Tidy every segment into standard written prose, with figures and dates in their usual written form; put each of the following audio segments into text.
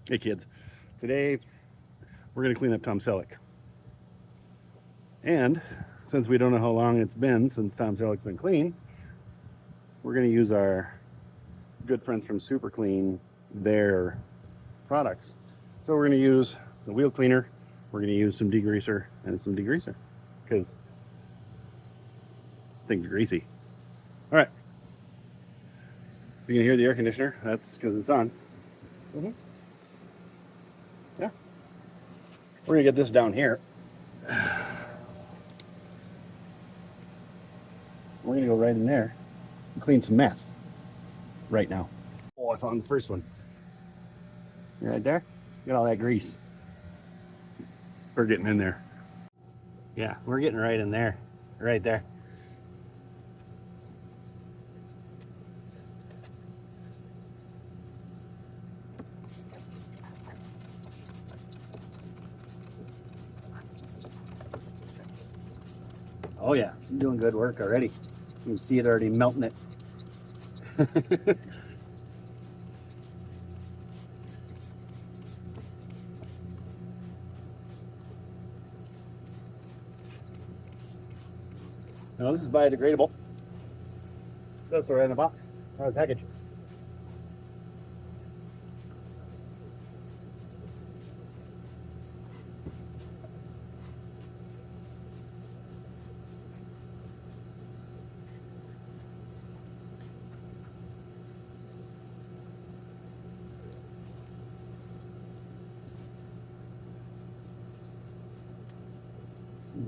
Hey kids, today we're going to clean up Tom Selleck. And since we don't know how long it's been since Tom Selleck's been clean, we're going to use our good friends from Super Clean, their products. So we're going to use the wheel cleaner, we're going to use some degreaser and some degreaser because things are greasy. All right, you can hear the air conditioner, that's because it's on. Yeah, we're going to get this down here. We're going to go right in there and clean some mess right now. Oh, I found the first one. Right there. Got all that grease. We're getting in there. Yeah, we're getting right in there. Right there. Oh yeah, you're doing good work already. You can see it already melting it. Now this is biodegradable. It says so right in the box, or the package.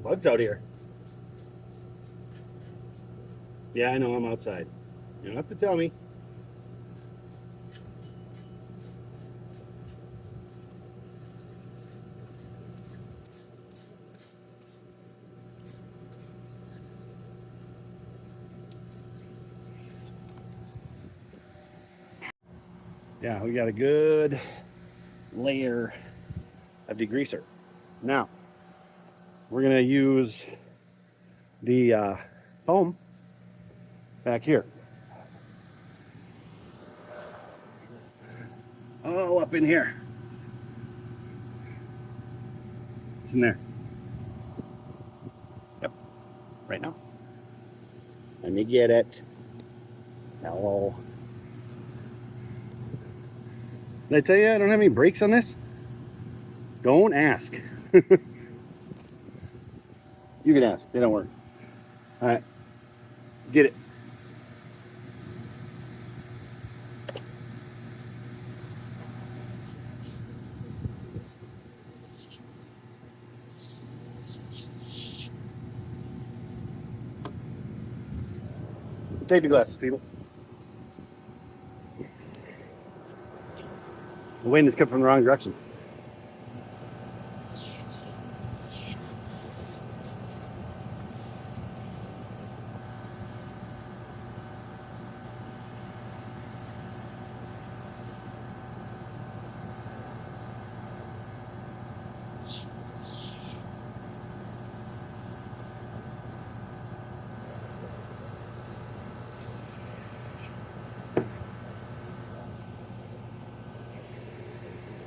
Bugs out here. Yeah, I know I'm outside. You don't have to tell me. Yeah, we got a good layer of degreaser. Now, we're gonna use the foam back here. Oh, up in here. It's in there. Yep, right now. Let me get it. Hello. Did I tell you I don't have any brakes on this? Don't ask. You can ask, they don't work. All right, get it. Safety glasses, people. The wind is coming from the wrong direction.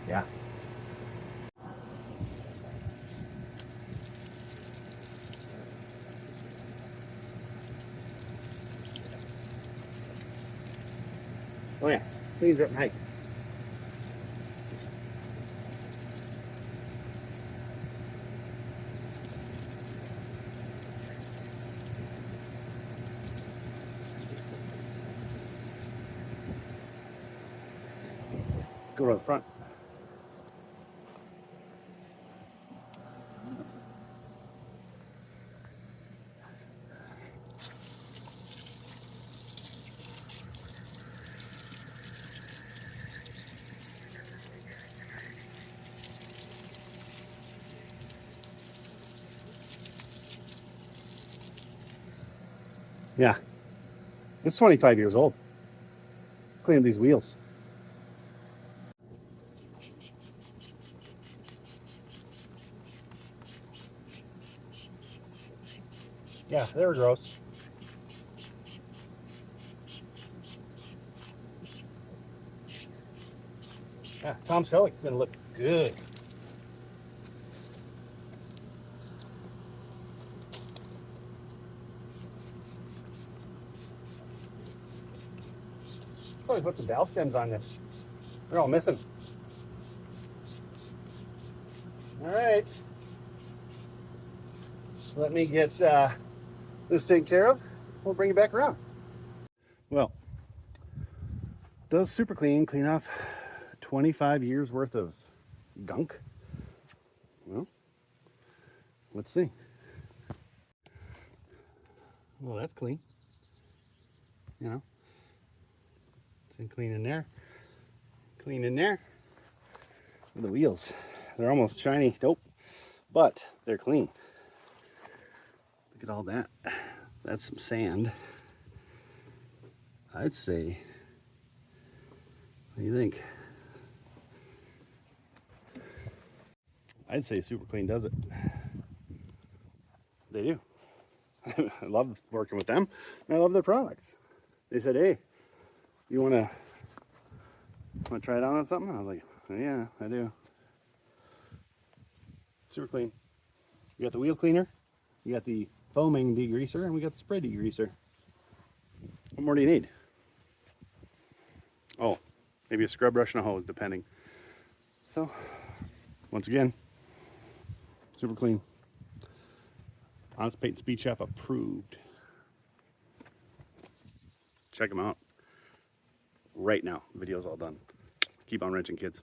Yeah. Oh yeah, these are nice. Go to the front. Yeah, it's 25 years old. Clean these wheels. Yeah, they were gross. Yeah, Tom Selleck's gonna look good. Probably put some valve stems on this. They're all missing. All right. Let me get this taken care of. We'll bring it back around. Well, does Super Clean clean off 25 years worth of gunk? Well, let's see. Well, that's clean. You know, it's clean in there. Clean in there. The wheels, they're almost shiny. Nope, but they're clean. Look at all that. That's some sand. I'd say, what do you think? I'd say Super Clean does it. They do. I love working with them, and I love their products. They said, hey, you want to try it on something? I was like, yeah, I do. Super Clean. You got the wheel cleaner, you got the foaming degreaser, and we got the spray degreaser. What more do you need? Oh, maybe a scrub brush and a hose, depending. So, once again, Super Clean. Honest Paint Speed Shop approved. Check them out right now. The video's all done. Keep on wrenching, kids.